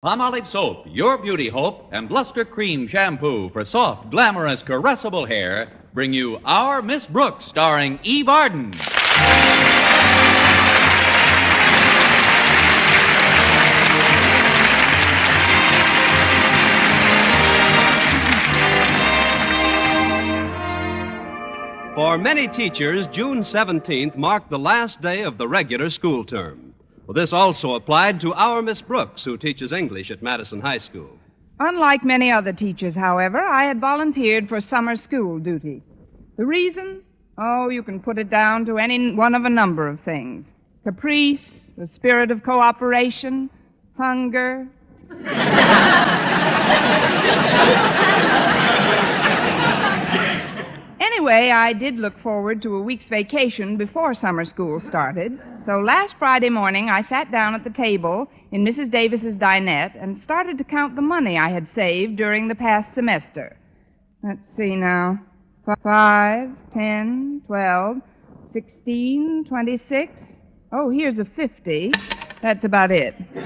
Palmolive Soap, your beauty hope, and Luster Cream Shampoo for soft, glamorous, caressable hair bring you Our Miss Brooks, starring Eve Arden. For many teachers, June 17th marked the last day of the regular school term. Well, this also applied to our Miss Brooks, who teaches English at Madison High School. Unlike many other teachers, however, I had volunteered for summer school duty. The reason? Oh, you can put it down to any one of a number of things. Caprice, the spirit of cooperation, hunger. Anyway, I did look forward to a week's vacation before summer school started. So last Friday morning, I sat down at the table in Mrs. Davis's dinette and started to count the money I had saved during the past semester. Let's see now. 5, 10, 12, 16, 26. Oh, here's a 50. That's about it. Well,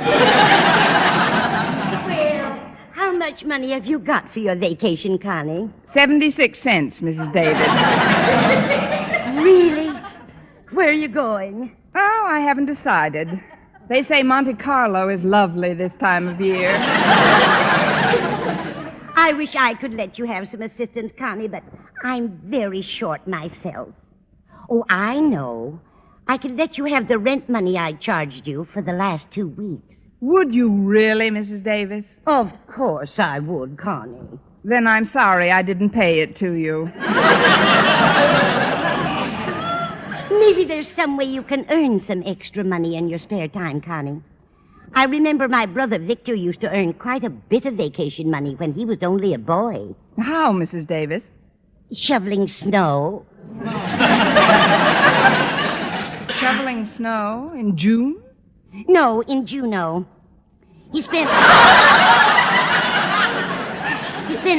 how much money have you got for your vacation, Connie? 76 cents, Mrs. Davis. Really? Where are you going? Oh, I haven't decided. They say Monte Carlo is lovely this time of year. I wish I could let you have some assistance, Connie, but I'm very short myself. Oh, I know. I could let you have the rent money I charged you for the last 2 weeks. Would you really, Mrs. Davis? Of course I would, Connie. Then I'm sorry I didn't pay it to you. Maybe there's some way you can earn some extra money in your spare time, Connie. I remember my brother Victor used to earn quite a bit of vacation money when he was only a boy. How, Mrs. Davis? Shoveling snow. Shoveling snow in June? No, in Juneau. He spent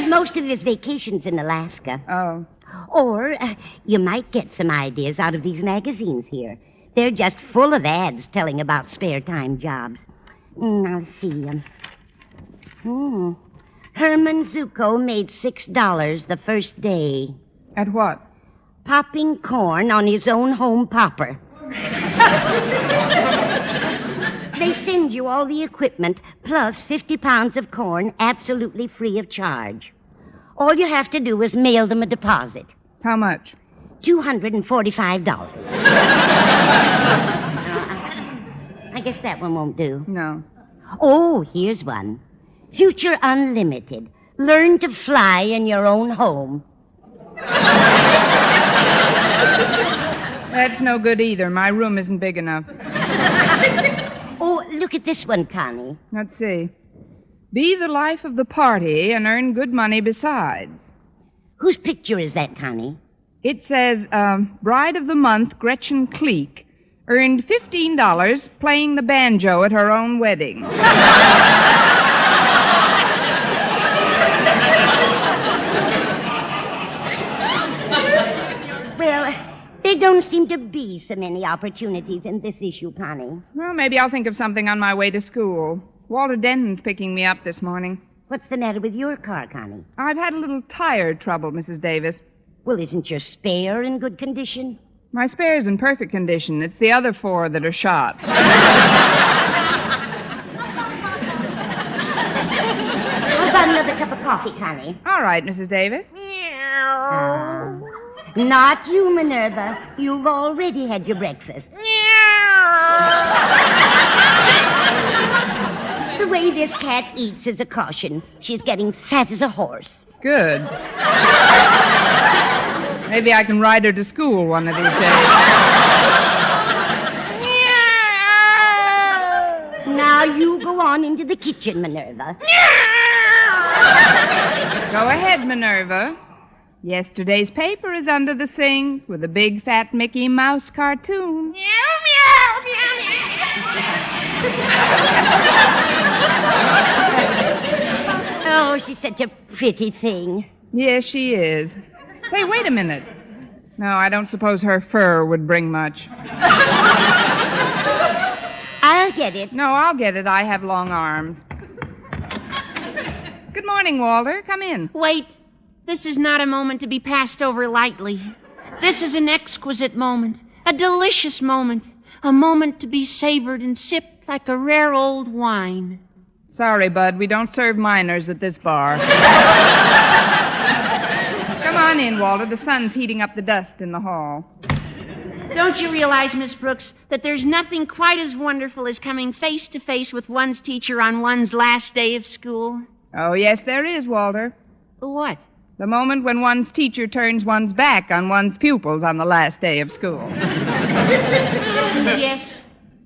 most of his vacations in Alaska. Oh. Or you might get some ideas out of these magazines here. They're just full of ads telling about spare time jobs. Now, see. Herman Zuko made $6 the first day. At what? Popping corn on his own home popper. They send you all the equipment plus 50 pounds of corn absolutely free of charge. All you have to do is mail them a deposit. How much? $245. I guess that one won't do. No. Oh, here's one. Future Unlimited. Learn to fly in your own home. That's no good either. My room isn't big enough. Oh, look at this one, Connie. Let's see. Be the life of the party and earn good money besides. Whose picture is that, Connie? It says, Bride of the Month, Gretchen Cleek, earned $15 playing the banjo at her own wedding. Well, there don't seem to be so many opportunities in this issue, Connie. Well, maybe I'll think of something on my way to school. Walter Denton's picking me up this morning. What's the matter with your car, Connie? I've had a little tire trouble, Mrs. Davis. Well, isn't your spare in good condition? My spare's in perfect condition. It's the other 4 that are shot. How about another cup of coffee, Connie? All right, Mrs. Davis. Not you, Minerva. You've already had your breakfast. The way this cat eats is a caution. She's getting fat as a horse. Good. Maybe I can ride her to school one of these days. Now you go on into the kitchen, Minerva. Go ahead, Minerva. Yesterday's paper is under the sink with a big fat Mickey Mouse cartoon. Oh, she's such a pretty thing. Yes, she is. Say, wait a minute. No, I don't suppose her fur would bring much. I'll get it. No, I'll get it. I have long arms. Good morning, Walter. Come in. Wait. This is not a moment to be passed over lightly. This is an exquisite moment, a delicious moment, a moment to be savored and sipped like a rare old wine. Sorry, Bud, we don't serve minors at this bar. Come on in, Walter. The sun's heating up the dust in the hall. Don't you realize, Miss Brooks, that there's nothing quite as wonderful as coming face to face with one's teacher on one's last day of school? Oh, yes, there is, Walter. What? The moment when one's teacher turns one's back on one's pupils on the last day of school. Yes.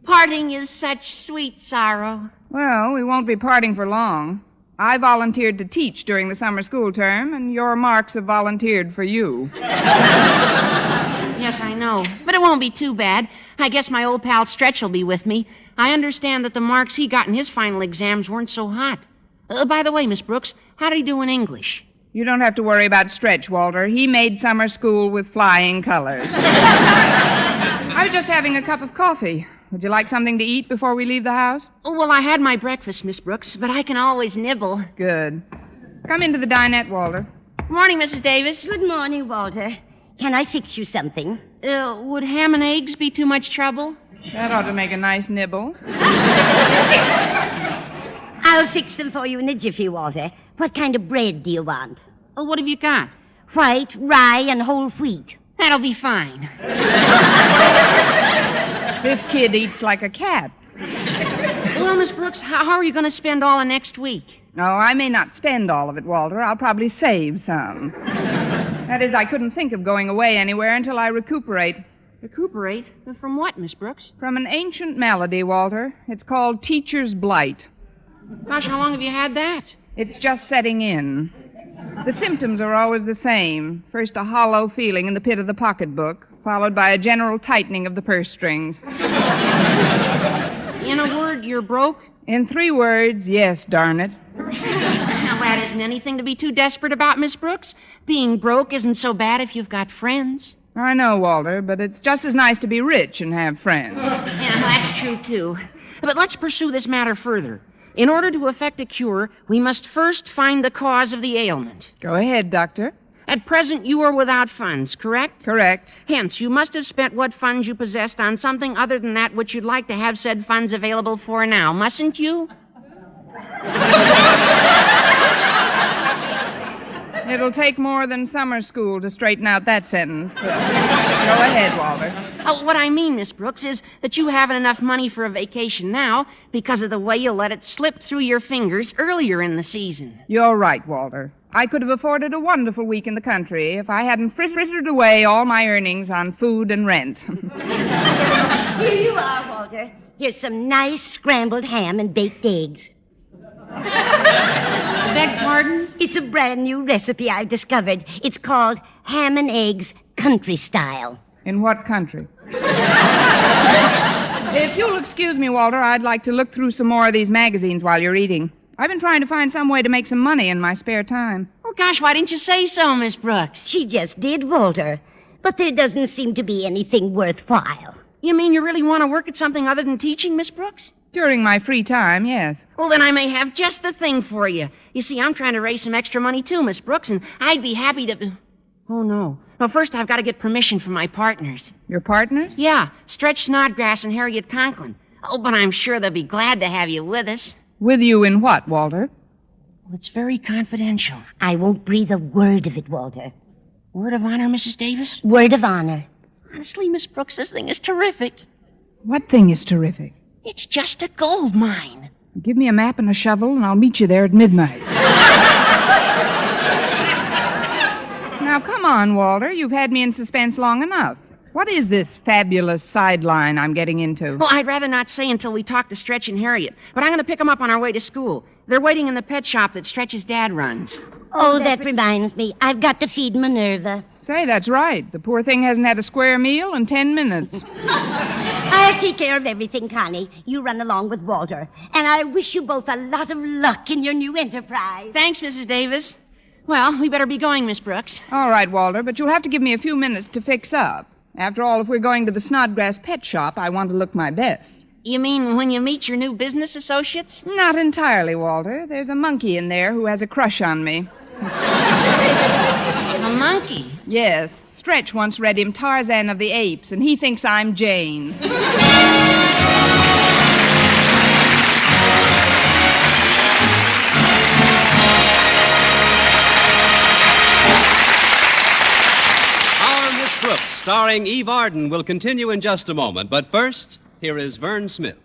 Parting is such sweet sorrow. Well, we won't be parting for long. I volunteered to teach during the summer school term, and your marks have volunteered for you. Yes, I know. But it won't be too bad. I guess my old pal Stretch will be with me. I understand that the marks he got in his final exams weren't so hot. By the way, Miss Brooks, how did he do in English? You don't have to worry about Stretch, Walter. He made summer school with flying colors. I was just having a cup of coffee. Would you like something to eat before we leave the house? Oh, well, I had my breakfast, Miss Brooks, but I can always nibble. Good. Come into the dinette, Walter. Morning, Mrs. Davis. Good morning, Walter. Can I fix you something? Would ham and eggs be too much trouble? That ought to make a nice nibble. I'll fix them for you in a jiffy, Walter. What kind of bread do you want? Oh, what have you got? White, rye, and whole wheat. That'll be fine. This kid eats like a cat. Well, Miss Brooks, how are you going to spend all of next week? No, I may not spend all of it, Walter. I'll probably save some. That is, I couldn't think of going away anywhere until I recuperate. Recuperate? From what, Miss Brooks? From an ancient malady, Walter. It's called teacher's blight. Gosh, how long have you had that? It's just setting in. The symptoms are always the same. First, a hollow feeling in the pit of the pocketbook, followed by a general tightening of the purse strings. In a word, you're broke? In 3 words, yes, darn it. Well, that isn't anything to be too desperate about, Miss Brooks. Being broke isn't so bad if you've got friends. I know, Walter, but it's just as nice to be rich and have friends. Yeah, that's true, too. But let's pursue this matter further. In order to effect a cure, we must first find the cause of the ailment. Go ahead, Doctor. At present, you are without funds, correct? Correct. Hence, you must have spent what funds you possessed on something other than that which you'd like to have said funds available for now, mustn't you? It'll take more than summer school to straighten out that sentence. But go ahead, Walter. Oh, what I mean, Miss Brooks, is that you haven't enough money for a vacation now because of the way you let it slip through your fingers earlier in the season. You're right, Walter. I could have afforded a wonderful week in the country if I hadn't frittered away all my earnings on food and rent. Here you are, Walter. Here's some nice scrambled ham and baked eggs. I beg pardon? It's a brand new recipe I've discovered. It's called ham and eggs country style. In what country? If you'll excuse me, Walter, I'd like to look through some more of these magazines while you're eating. I've been trying to find some way to make some money in my spare time. Oh, gosh, why didn't you say so, Miss Brooks? She just did, Walter. But there doesn't seem to be anything worthwhile. You mean you really want to work at something other than teaching, Miss Brooks? During my free time, yes. Well, then I may have just the thing for you. You see, I'm trying to raise some extra money, too, Miss Brooks, and I'd be happy to... Oh, no. Well, first I've got to get permission from my partners. Your partners? Yeah, Stretch Snodgrass and Harriet Conklin. Oh, but I'm sure they'll be glad to have you with us. With you in what, Walter? Well, it's very confidential. I won't breathe a word of it, Walter. Word of honor, Mrs. Davis? Word of honor. Honestly, Miss Brooks, this thing is terrific. What thing is terrific? It's just a gold mine. Give me a map and a shovel, and I'll meet you there at midnight. Now, come on, Walter. You've had me in suspense long enough. What is this fabulous sideline I'm getting into? Well, I'd rather not say until we talk to Stretch and Harriet, but I'm going to pick them up on our way to school. They're waiting in the pet shop that Stretch's dad runs. Oh, that reminds me. I've got to feed Minerva. Say, that's right. The poor thing hasn't had a square meal in 10 minutes. I'll take care of everything, Connie. You run along with Walter. And I wish you both a lot of luck in your new enterprise. Thanks, Mrs. Davis. Well, we better be going, Miss Brooks. All right, Walter, but you'll have to give me a few minutes to fix up. After all, if we're going to the Snodgrass pet shop, I want to look my best. You mean when you meet your new business associates? Not entirely, Walter. There's a monkey in there who has a crush on me. A monkey? Yes. Stretch once read him Tarzan of the Apes, and he thinks I'm Jane. Our Miss Brooks, starring Eve Arden, will continue in just a moment. But first, here is Vern Smith.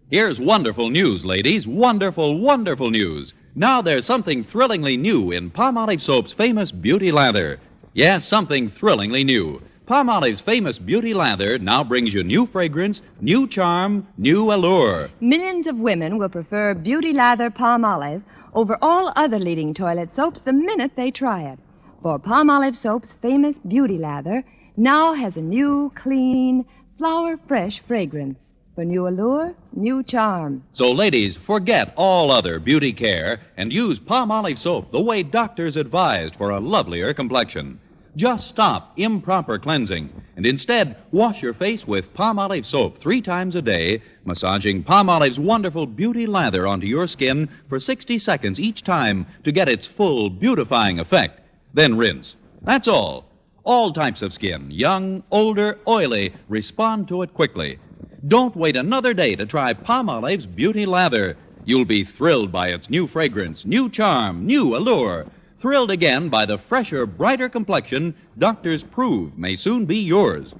Here's wonderful news, ladies. Wonderful, wonderful news. Now there's something thrillingly new in Palmolive Soap's famous Beauty Lather. Yes, something thrillingly new. Palmolive's famous Beauty Lather now brings you new fragrance, new charm, new allure. Millions of women will prefer Beauty Lather Palmolive over all other leading toilet soaps the minute they try it. For Palmolive Soap's famous Beauty Lather now has a new, clean, flower-fresh fragrance. For new allure, new charm. So, ladies, forget all other beauty care and use Palmolive Soap the way doctors advised for a lovelier complexion. Just stop improper cleansing and instead wash your face with Palmolive Soap 3 times a day, massaging Palmolive's wonderful Beauty Lather onto your skin for 60 seconds each time to get its full beautifying effect. Then rinse. That's all. All types of skin, young, older, oily, respond to it quickly. Don't wait another day to try Palmolive's Beauty Lather. You'll be thrilled by its new fragrance, new charm, new allure. Thrilled again by the fresher, brighter complexion doctors prove may soon be yours.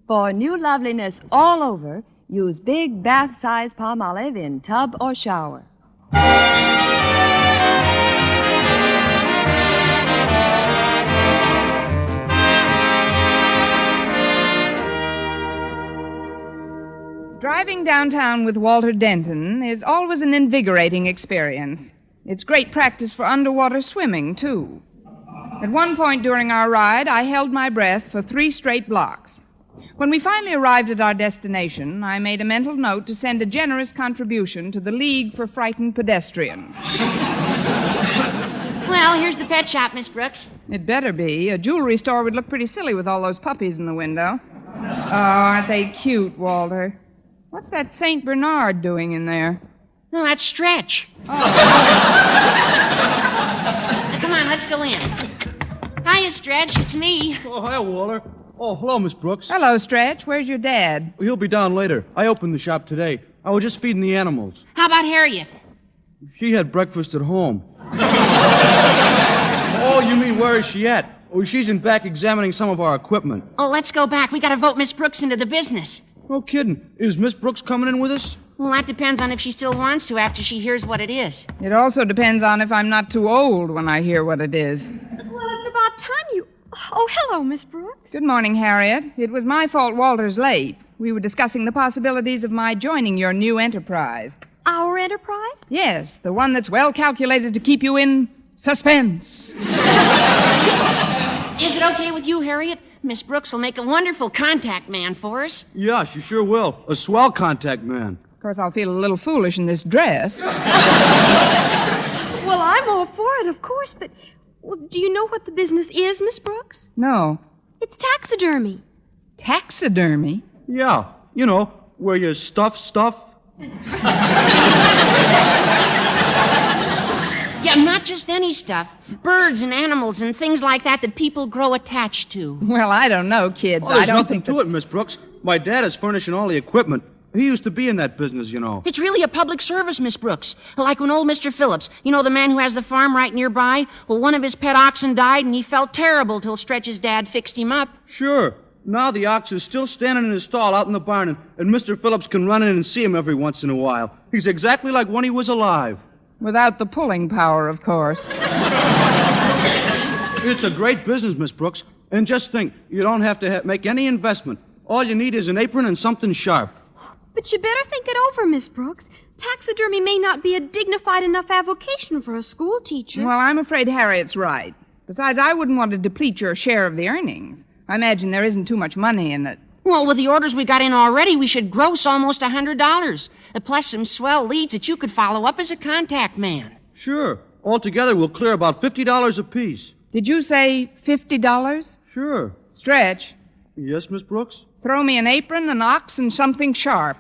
For new loveliness all over, use big bath-size Palmolive in tub or shower. Driving downtown with Walter Denton is always an invigorating experience. It's great practice for underwater swimming, too. At one point during our ride, I held my breath for 3 straight blocks. When we finally arrived at our destination, I made a mental note to send a generous contribution to the League for Frightened Pedestrians. Well, here's the pet shop, Miss Brooks. It better be. A jewelry store would look pretty silly with all those puppies in the window. Oh, aren't they cute, Walter? What's that St. Bernard doing in there? No, that's Stretch. Oh. Come on, let's go in. Hiya, Stretch. It's me. Oh, hi, Walter. Oh, hello, Miss Brooks. Hello, Stretch. Where's your dad? He'll be down later. I opened the shop today. I was just feeding the animals. How about Harriet? She had breakfast at home. Oh, you mean where is she at? Oh, she's in back examining some of our equipment. Oh, let's go back. We got to vote Miss Brooks into the business. No kidding. Is Miss Brooks coming in with us? Well, that depends on if she still wants to after she hears what it is. It also depends on if I'm not too old when I hear what it is. Well, it's about time you... Oh, hello, Miss Brooks. Good morning, Harriet. It was my fault Walter's late. We were discussing the possibilities of my joining your new enterprise. Our enterprise? Yes, the one that's well calculated to keep you in suspense. Is it okay with you, Harriet? Miss Brooks will make a wonderful contact man for us. Yeah, she sure will. A swell contact man. Of course, I'll feel a little foolish in this dress. Well, I'm all for it, of course, but do you know what the business is, Miss Brooks? No. It's taxidermy. Taxidermy? Yeah, you know, where you stuff stuff. Yeah, not just any stuff. Birds and animals and things like that people grow attached to. Well, I don't know, kids. Oh, there's I don't nothing think to it, Miss Brooks. My dad is furnishing all the equipment. He used to be in that business, you know. It's really a public service, Miss Brooks. Like when old Mr. Phillips, you know the man who has the farm right nearby? Well, one of his pet oxen died and he felt terrible till Stretch's dad fixed him up. Sure. Now the ox is still standing in his stall out in the barn, and Mr. Phillips can run in and see him every once in a while. He's exactly like when he was alive. Without the pulling power, of course. It's a great business, Miss Brooks. And just think, you don't have to make any investment. All you need is an apron and something sharp. But you better think it over, Miss Brooks. Taxidermy may not be a dignified enough avocation for a school teacher. Well, I'm afraid Harriet's right. Besides, I wouldn't want to deplete your share of the earnings. I imagine there isn't too much money in it. Well, with the orders we got in already, we should gross almost $100. Plus some swell leads that you could follow up as a contact man. Sure. Altogether, we'll clear about $50 apiece. Did you say $50? Sure. Stretch, Yes, Miss Brooks? throw me an apron, an ox, and something sharp.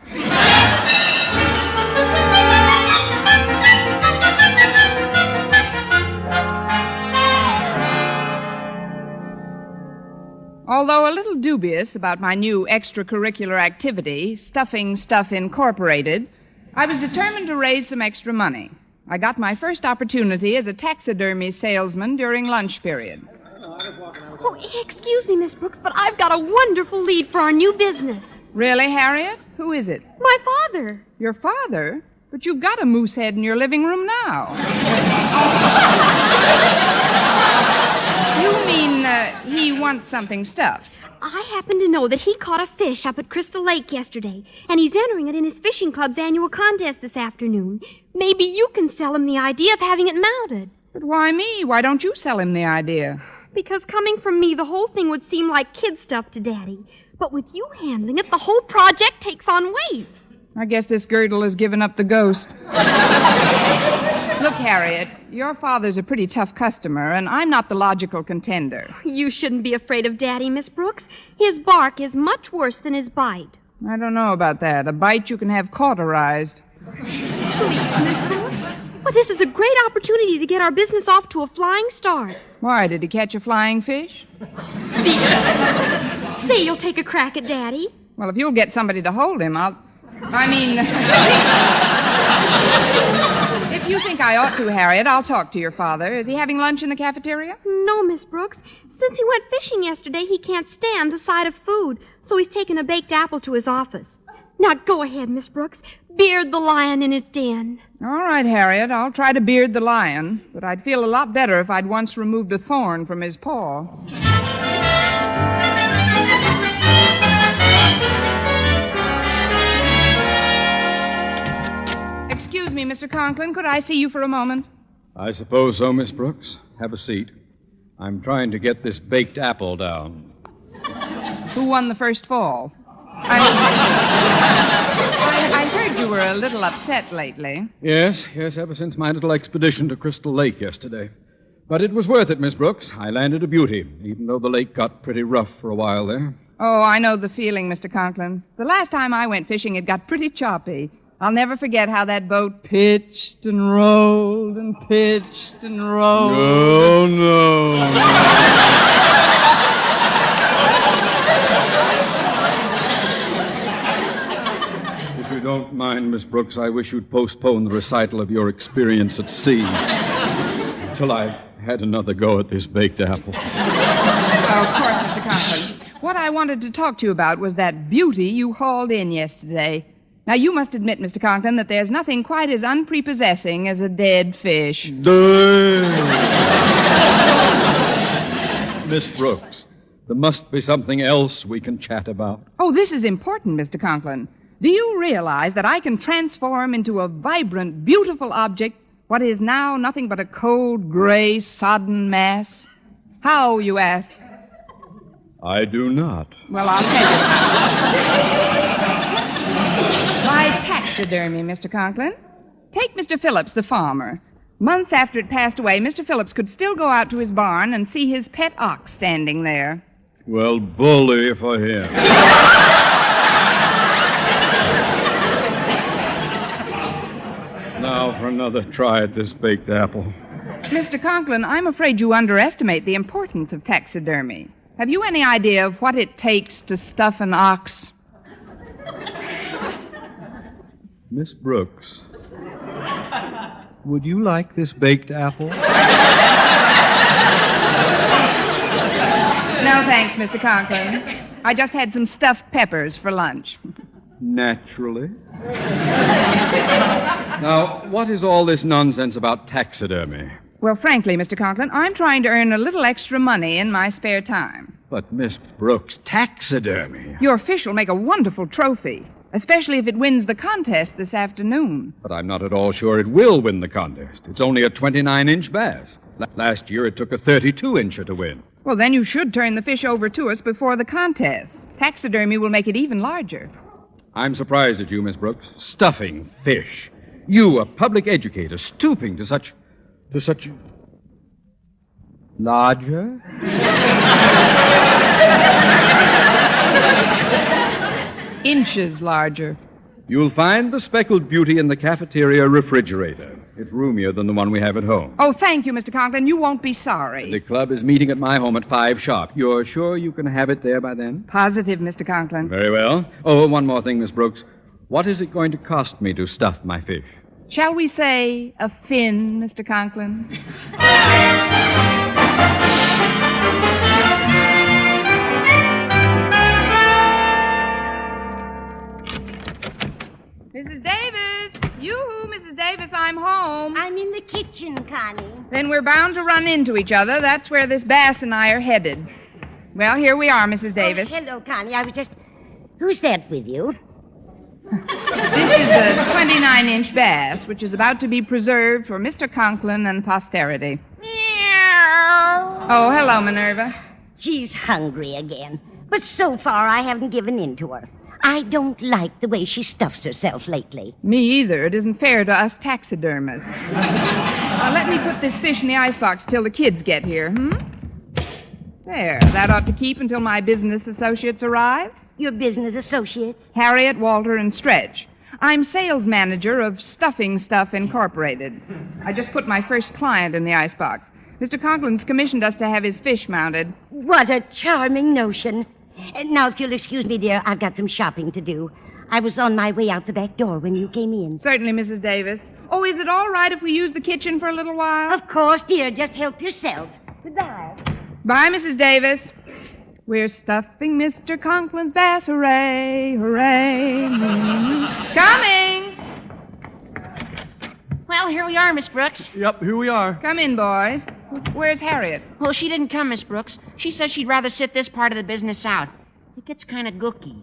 Although a little dubious about my new extracurricular activity, Stuffing Stuff Incorporated, I was determined to raise some extra money. I got my first opportunity as a taxidermy salesman during lunch period. Oh, excuse me, Miss Brooks, but I've got a wonderful lead for our new business. Really, Harriet? Who is it? My father. Your father? But you've got a moose head in your living room now. You mean he wants something stuffed? I happen to know that he caught a fish up at Crystal Lake yesterday, and he's entering it in his fishing club's annual contest this afternoon. Maybe you can sell him the idea of having it mounted. But why me? Why don't you sell him the idea? Because coming from me, the whole thing would seem like kid stuff to Daddy. But with you handling it, the whole project takes on weight. I guess this girdle has given up the ghost. Look, Harriet, your father's a pretty tough customer, and I'm not the logical contender. You shouldn't be afraid of Daddy, Miss Brooks. His bark is much worse than his bite. I don't know about that. A bite you can have cauterized. Please, Miss Brooks. Well, this is a great opportunity to get our business off to a flying start. Why, did he catch a flying fish? Say you'll take a crack at Daddy. Well, if you'll get somebody to hold him, if you think I ought to, Harriet, I'll talk to your father. Is he having lunch in the cafeteria? No, Miss Brooks. Since he went fishing yesterday, he can't stand the sight of food, so he's taken a baked apple to his office. Now, go ahead, Miss Brooks. Beard the lion in his den. All right, Harriet, I'll try to beard the lion, but I'd feel a lot better if I'd once removed a thorn from his paw. Excuse me, Mr. Conklin, could I see you for a moment? I suppose so, Miss Brooks. Have a seat. I'm trying to get this baked apple down. Who won the first fall? I heard you were a little upset lately. Yes, ever since my little expedition to Crystal Lake yesterday. But it was worth it, Miss Brooks. I landed a beauty, even though the lake got pretty rough for a while there. Oh, I know the feeling, Mr. Conklin. The last time I went fishing, it got pretty choppy. I'll never forget how that boat pitched and rolled and pitched and rolled. Oh, no. If you don't mind, Miss Brooks, I wish you'd postpone the recital of your experience at sea until I've had another go at this baked apple. Oh, of course, Mr. Conklin. What I wanted to talk to you about was that beauty you hauled in yesterday. Now, you must admit, Mr. Conklin, that there's nothing quite as unprepossessing as a dead fish. Miss Brooks, there must be something else we can chat about. Oh, this is important, Mr. Conklin. Do you realize that I can transform into a vibrant, beautiful object what is now nothing but a cold, gray, sodden mass? How, you ask? I do not. Well, I'll tell you. By taxidermy, Mr. Conklin. Take Mr. Phillips, the farmer. Months after it passed away, Mr. Phillips could still go out to his barn and see his pet ox standing there. Well, bully for him. Now for another try at this baked apple. Mr. Conklin, I'm afraid you underestimate the importance of taxidermy. Have you any idea of what it takes to stuff an ox? Miss Brooks, would you like this baked apple? No, thanks, Mr. Conklin. I just had some stuffed peppers for lunch. Naturally. Now, what is all this nonsense about taxidermy? Well, frankly, Mr. Conklin, I'm trying to earn a little extra money in my spare time. But, Miss Brooks, taxidermy. Your fish will make a wonderful trophy, especially if it wins the contest this afternoon. But I'm not at all sure it will win the contest. It's only a 29-inch bass. Last year it took a 32-incher to win. Well, then you should turn the fish over to us before the contest. Taxidermy will make it even larger. I'm surprised at you, Miss Brooks. Stuffing fish. You, a public educator, stooping to such... larger? Inches larger. You'll find the speckled beauty in the cafeteria refrigerator. It's roomier than the one we have at home. Oh, thank you, Mr. Conklin. You won't be sorry. The club is meeting at my home at 5 sharp. You're sure you can have it there by then? Positive, Mr. Conklin. Very well. Oh, one more thing, Miss Brooks. What is it going to cost me to stuff my fish? Shall we say a fin, Mr. Conklin? Mrs. Davis! Yoo-hoo, Mrs. Davis, I'm home. I'm in the kitchen, Connie. Then we're bound to run into each other. That's where this bass and I are headed. Well, here we are, Mrs. Davis. Oh, hello, Connie. I was just... Who's that with you? This is a 29-inch bass, which is about to be preserved for Mr. Conklin and posterity. Meow. Oh, hello, Minerva. She's hungry again. But so far, I haven't given in to her. I don't like the way she stuffs herself lately. Me either. It isn't fair to us taxidermists. Let me put this fish in the icebox till the kids get here, There. That ought to keep until my business associates arrive. Your business associates? Harriet, Walter, and Stretch. I'm sales manager of Stuffing Stuff Incorporated. I just put my first client in the icebox. Mr. Conklin's commissioned us to have his fish mounted. What a charming notion. Now, if you'll excuse me, dear, I've got some shopping to do. I was on my way out the back door when you came in. Certainly, Mrs. Davis. Oh, is it all right if we use the kitchen for a little while? Of course, dear. Just help yourself. Goodbye. Bye, Mrs. Davis. We're stuffing Mr. Conklin's bass. Hooray, hooray. Coming! Well, here we are, Miss Brooks. Yep, here we are. Come in, boys. Where's Harriet? Well, she didn't come, Miss Brooks. She says she'd rather sit this part of the business out. It gets kind of gooky.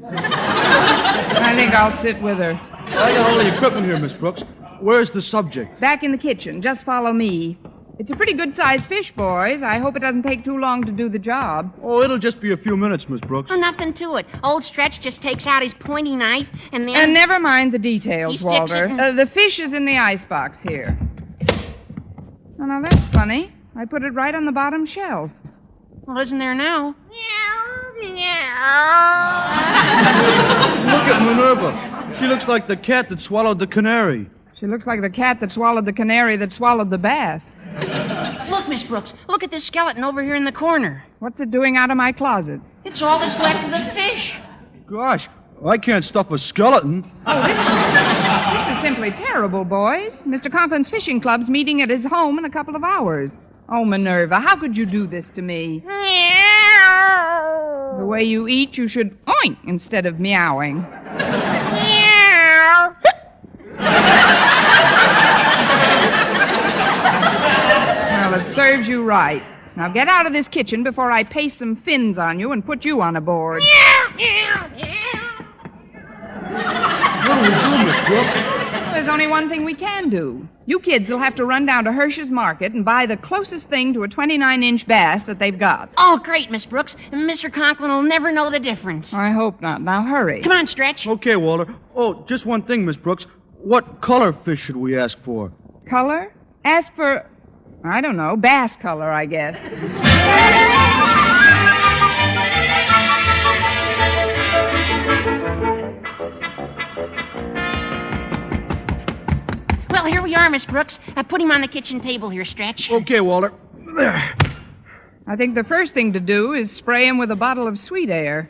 I think I'll sit with her. I got all the equipment here, Miss Brooks. Where's the subject? Back in the kitchen. Just follow me. It's a pretty good-sized fish, boys. I hope it doesn't take too long to do the job. Oh, it'll just be a few minutes, Miss Brooks. Oh, nothing to it. Old Stretch just takes out his pointy knife and then... And never mind the details, He sticks Walter. it in- The fish is in the icebox here. Oh, now that's funny. I put it right on the bottom shelf. Well, isn't there now? Look at Minerva. She looks like the cat that swallowed the canary. She looks like the cat that swallowed the canary that swallowed the bass. Look, Miss Brooks. Look at this skeleton over here in the corner. What's it doing out of my closet? It's all that's left of the fish. Gosh, I can't stuff a skeleton. Oh, this is simply terrible, boys. Mr. Conklin's fishing club's meeting at his home in a couple of hours. Oh, Minerva, how could you do this to me? The way you eat, you should oink instead of meowing. Well, it serves you right. Now get out of this kitchen before I paste some fins on you and put you on a board. What do we do, Miss Brooks? There's only one thing we can do. You kids will have to run down to Hirsch's Market and buy the closest thing to a 29-inch bass that they've got. Oh, great, Miss Brooks. Mr. Conklin will never know the difference. I hope not. Now hurry. Come on, Stretch. Okay, Walter. Oh, just one thing, Miss Brooks. What color fish should we ask for? Color? Ask for, I don't know, bass color, I guess. Well, here we are, Miss Brooks. Put him on the kitchen table here, Stretch. Okay, Walter. There. I think the first thing to do is spray him with a bottle of sweet air.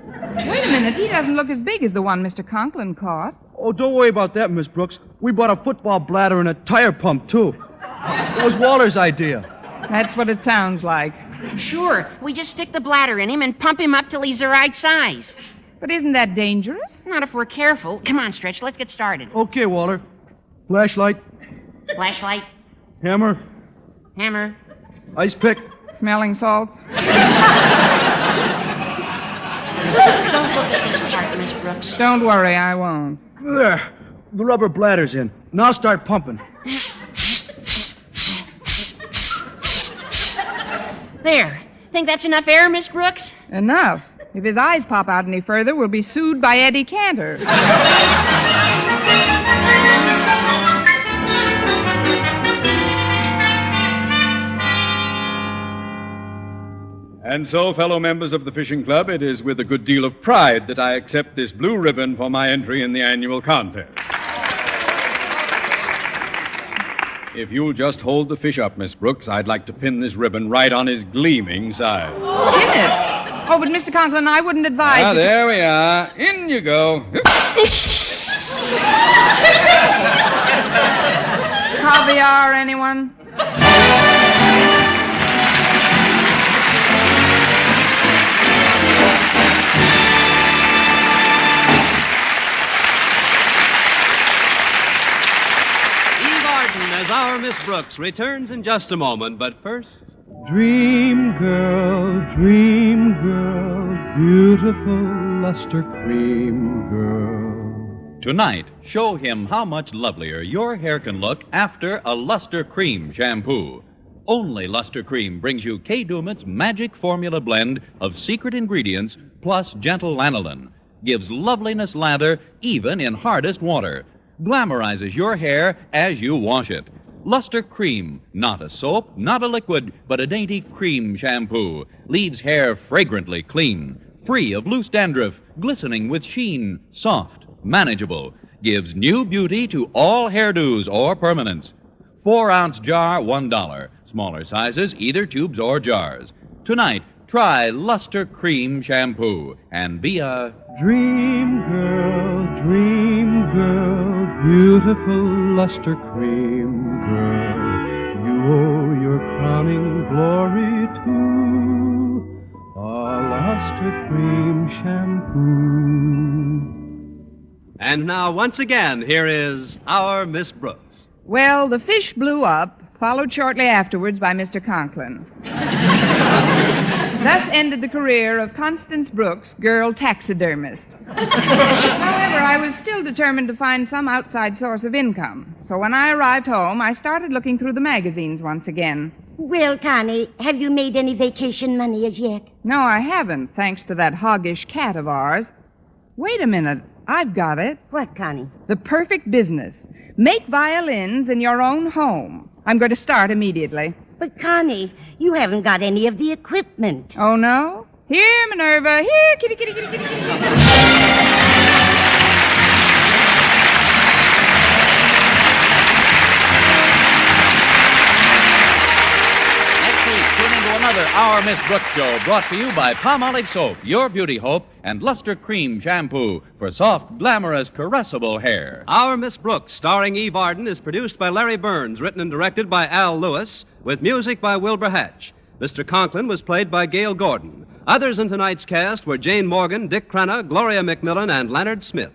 Wait a minute, he doesn't look as big as the one Mr. Conklin caught. Oh, don't worry about that, Miss Brooks. We bought a football bladder and a tire pump, too. It was Walter's idea. That's what it sounds like. Sure. We just stick the bladder in him and pump him up till he's the right size. But isn't that dangerous? Not if we're careful. Come on, Stretch. Let's get started. Okay, Walter. Flashlight, Flashlight, hammer, hammer. ice pick. Smelling salts? Don't look at this part, Miss Brooks. Don't worry, I won't. There. The rubber bladder's in. Now start pumping. There. Think that's enough air, Miss Brooks? Enough. If his eyes pop out any further, we'll be sued by Eddie Cantor. And so, fellow members of the Fishing Club, it is with a good deal of pride that I accept this blue ribbon for my entry in the annual contest. If you'll just hold the fish up, Miss Brooks, I'd like to pin this ribbon right on his gleaming side. Pin it? Oh, but Mr. Conklin, I wouldn't advise... Ah, there we are. In you go. Caviar, anyone? Eve Arden as our Miss Brooks returns in just a moment, but first... Dream girl, beautiful luster cream girl. Tonight, show him how much lovelier your hair can look after a Luster Cream shampoo. Only Luster Cream brings you Kay Daumit's magic formula blend of secret ingredients plus gentle lanolin. Gives loveliness lather even in hardest water. Glamorizes your hair as you wash it. Luster Cream, not a soap, not a liquid, but a dainty cream shampoo. Leaves hair fragrantly clean, free of loose dandruff, glistening with sheen, soft, manageable. Gives new beauty to all hairdos or permanents. 4-ounce jar, $1. Smaller sizes, either tubes or jars. Tonight, try Luster Cream shampoo and be a... Dream girl, beautiful luster cream girl. You owe your crowning glory to a luster cream shampoo. And now, once again, here is our Miss Brooks. Well, the fish blew up, followed shortly afterwards by Mr. Conklin. Thus ended the career of Constance Brooks, girl taxidermist. However, I was still determined to find some outside source of income. So when I arrived home, I started looking through the magazines once again. Well, Connie, have you made any vacation money as yet? No, I haven't, thanks to that hoggish cat of ours. Wait a minute. I've got it. What, Connie? The perfect business. Make violins in your own home. I'm going to start immediately. But, Connie, you haven't got any of the equipment. Oh, no? Here, Minerva. Here, kitty, kitty, kitty, kitty, kitty. Another Our Miss Brooks show brought to you by Palmolive Soap, your beauty hope, and Luster Cream shampoo for soft, glamorous, caressable hair. Our Miss Brooks, starring Eve Arden, is produced by Larry Burns, written and directed by Al Lewis, with music by Wilbur Hatch. Mr. Conklin was played by Gail Gordon. Others in tonight's cast were Jane Morgan, Dick Crenna, Gloria McMillan, and Leonard Smith.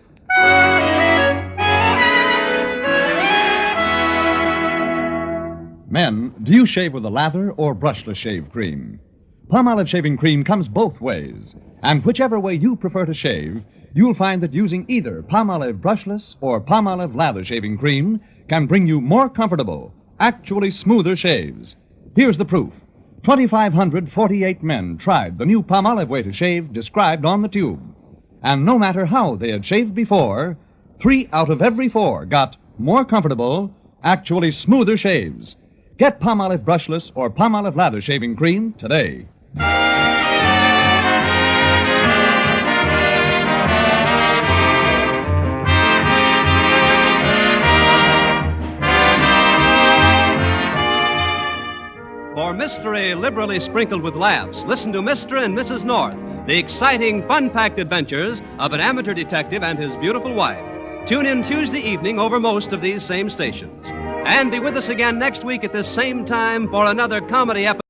Men, do you shave with a lather or brushless shave cream? Palmolive shaving cream comes both ways, and whichever way you prefer to shave, you'll find that using either Palmolive brushless or Palmolive lather shaving cream can bring you more comfortable, actually smoother shaves. Here's the proof. 2,548 men tried the new Palmolive way to shave described on the tube. And no matter how they had shaved before, 3 out of every 4 got more comfortable, actually smoother shaves. Get Palmolive brushless or Palmolive lather shaving cream today. For mystery liberally sprinkled with laughs, listen to Mr. and Mrs. North, the exciting, fun-packed adventures of an amateur detective and his beautiful wife. Tune in Tuesday evening over most of these same stations. And be with us again next week at this same time for another comedy episode.